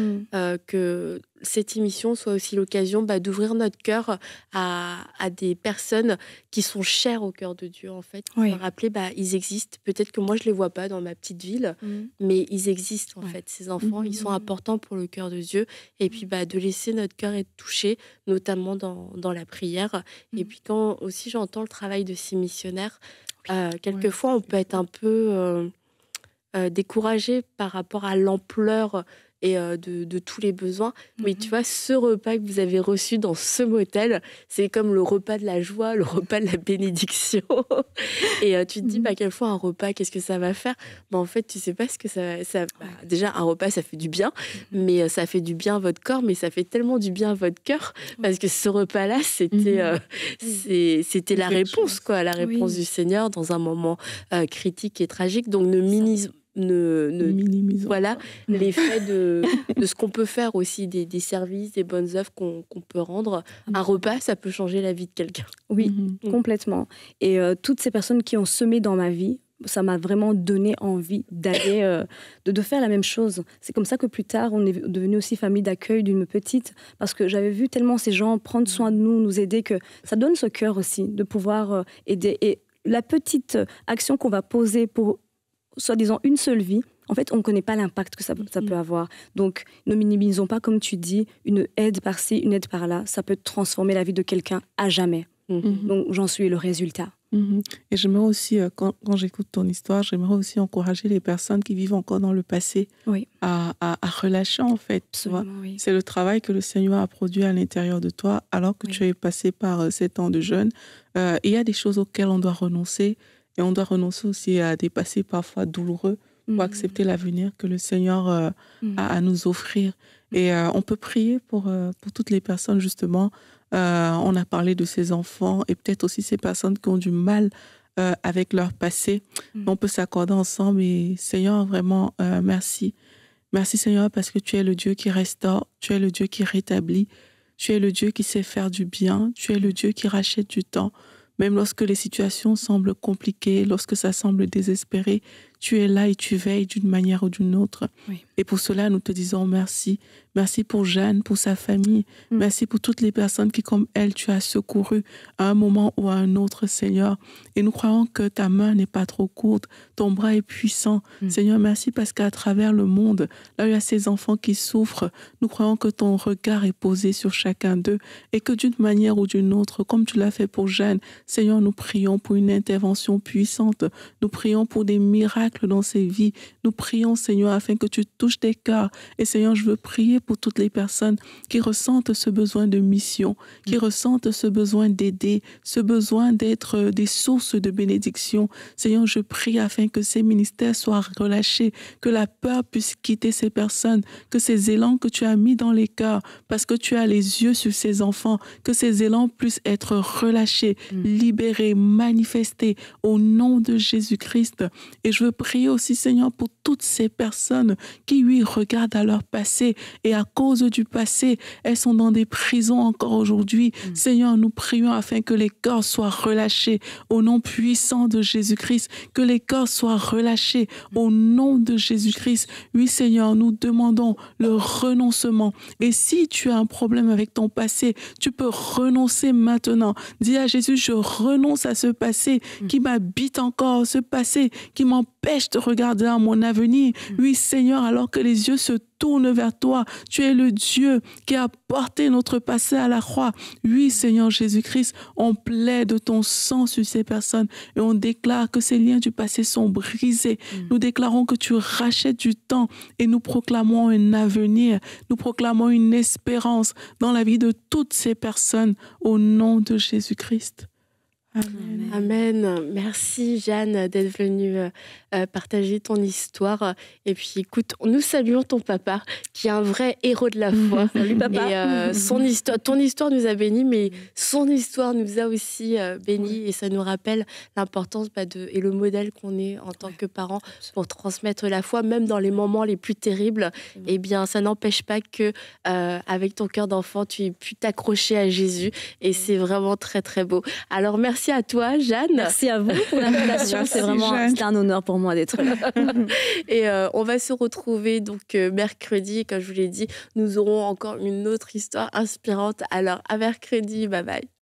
Speaker 1: que cette émission soit aussi l'occasion d'ouvrir notre cœur à des personnes qui sont chères au cœur de Dieu, en fait. Se rappeler, ils existent. Peut-être que moi, je ne les vois pas dans ma petite ville, mais ils existent, en fait. Ces enfants, ils sont importants pour le cœur de Dieu. Et puis, de laisser notre cœur être touché, notamment dans la prière. Et puis, quand aussi j'entends le travail de ces missionnaires, quelquefois, on peut être un peu... découragé par rapport à l'ampleur et de tous les besoins. Mais tu vois, ce repas que vous avez reçu dans ce motel, c'est comme le repas de la joie, le repas de la bénédiction. Et tu te dis, quelquefois, un repas, qu'est-ce que ça va faire ? En fait, tu sais pas ce que ça déjà, un repas, ça fait du bien, mais ça fait du bien à votre corps, mais ça fait tellement du bien à votre cœur, parce que ce repas-là, c'était la réponse, la réponse du Seigneur dans un moment critique et tragique. Donc, ne minimisons l'effet de ce qu'on peut faire aussi, des services, des bonnes œuvres qu'on peut rendre. Un repas, ça peut changer la vie de quelqu'un.
Speaker 3: Oui, complètement. Et toutes ces personnes qui ont semé dans ma vie, ça m'a vraiment donné envie d'aller, de faire la même chose. C'est comme ça que plus tard, on est devenu aussi famille d'accueil d'une petite, parce que j'avais vu tellement ces gens prendre soin de nous aider, que ça donne ce cœur aussi de pouvoir aider. Et la petite action qu'on va poser pour soi-disant une seule vie, en fait, on ne connaît pas l'impact que ça peut avoir. Donc, ne minimisons pas, comme tu dis, une aide par-ci, une aide par-là. Ça peut transformer la vie de quelqu'un à jamais. Donc, j'en suis le résultat.
Speaker 2: Et j'aimerais aussi, quand j'écoute ton histoire, j'aimerais aussi encourager les personnes qui vivent encore dans le passé à relâcher, en fait. C'est le travail que le Seigneur a produit à l'intérieur de toi, alors que tu es passé par 7 ans de jeûne. Il y a des choses auxquelles on doit renoncer. Et on doit renoncer aussi à des passés parfois douloureux pour accepter l'avenir que le Seigneur a à nous offrir. Et on peut prier pour toutes les personnes, justement. On a parlé de ces enfants et peut-être aussi ces personnes qui ont du mal avec leur passé. On peut s'accorder ensemble et Seigneur, vraiment, merci. Merci Seigneur parce que tu es le Dieu qui restaure, tu es le Dieu qui rétablit, tu es le Dieu qui sait faire du bien, tu es le Dieu qui rachète du temps. Même lorsque les situations semblent compliquées, lorsque ça semble désespéré, tu es là et tu veilles d'une manière ou d'une autre. Et pour cela, nous te disons merci. Merci pour Jeanne, pour sa famille. Merci pour toutes les personnes qui, comme elle, tu as secouru à un moment ou à un autre, Seigneur. Et nous croyons que ta main n'est pas trop courte, ton bras est puissant. Seigneur, merci parce qu'à travers le monde, là où il y a ces enfants qui souffrent, nous croyons que ton regard est posé sur chacun d'eux et que d'une manière ou d'une autre, comme tu l'as fait pour Jeanne, Seigneur, nous prions pour une intervention puissante. Nous prions pour des miracles dans ces vies. Nous prions, Seigneur, afin que tu touches des cœurs. Et Seigneur, je veux prier pour toutes les personnes qui ressentent ce besoin de mission, qui ressentent ce besoin d'aider, ce besoin d'être des sources de bénédiction. Seigneur, je prie afin que ces ministères soient relâchés, que la peur puisse quitter ces personnes, que ces élans que tu as mis dans les cœurs, parce que tu as les yeux sur ces enfants, que ces élans puissent être relâchés, libérés, manifestés au nom de Jésus-Christ. Et je veux prier aussi, Seigneur, pour toutes ces personnes qui, oui, regardent à leur passé et à cause du passé, elles sont dans des prisons encore aujourd'hui. Seigneur, nous prions afin que les corps soient relâchés au nom puissant de Jésus-Christ, que les corps soient relâchés au nom de Jésus-Christ. Oui, Seigneur, nous demandons le renoncement. Et si tu as un problème avec ton passé, tu peux renoncer maintenant. Dis à Jésus, je renonce à ce passé qui m'habite encore, ce passé qui m'empêche de regarder à mon avenir. Oui, Seigneur, alors que les yeux se tournent vers toi, tu es le Dieu qui a porté notre passé à la croix. Oui, Seigneur Jésus-Christ, on plaide ton sang sur ces personnes et on déclare que ces liens du passé sont brisés. Nous déclarons que tu rachètes du temps et nous proclamons un avenir, nous proclamons une espérance dans la vie de toutes ces personnes au nom de Jésus-Christ. Amen.
Speaker 1: Amen. Merci Jeanne d'être venue partager ton histoire. Et puis écoute, nous saluons ton papa qui est un vrai héros de la foi.
Speaker 3: Salut papa.
Speaker 1: Et ton histoire nous a bénis, mais son histoire nous a aussi bénis. Et ça nous rappelle l'importance et le modèle qu'on est en tant que parents pour transmettre la foi, même dans les moments les plus terribles. Eh bien, ça n'empêche pas que avec ton cœur d'enfant, tu aies pu t'accrocher à Jésus. Et c'est vraiment très, très beau. Alors, merci à toi, Jeanne.
Speaker 3: Merci à vous pour l'invitation. C'était un honneur pour moi d'être là.
Speaker 1: Et on va se retrouver donc mercredi. Comme je vous l'ai dit, nous aurons encore une autre histoire inspirante. Alors, à mercredi. Bye bye.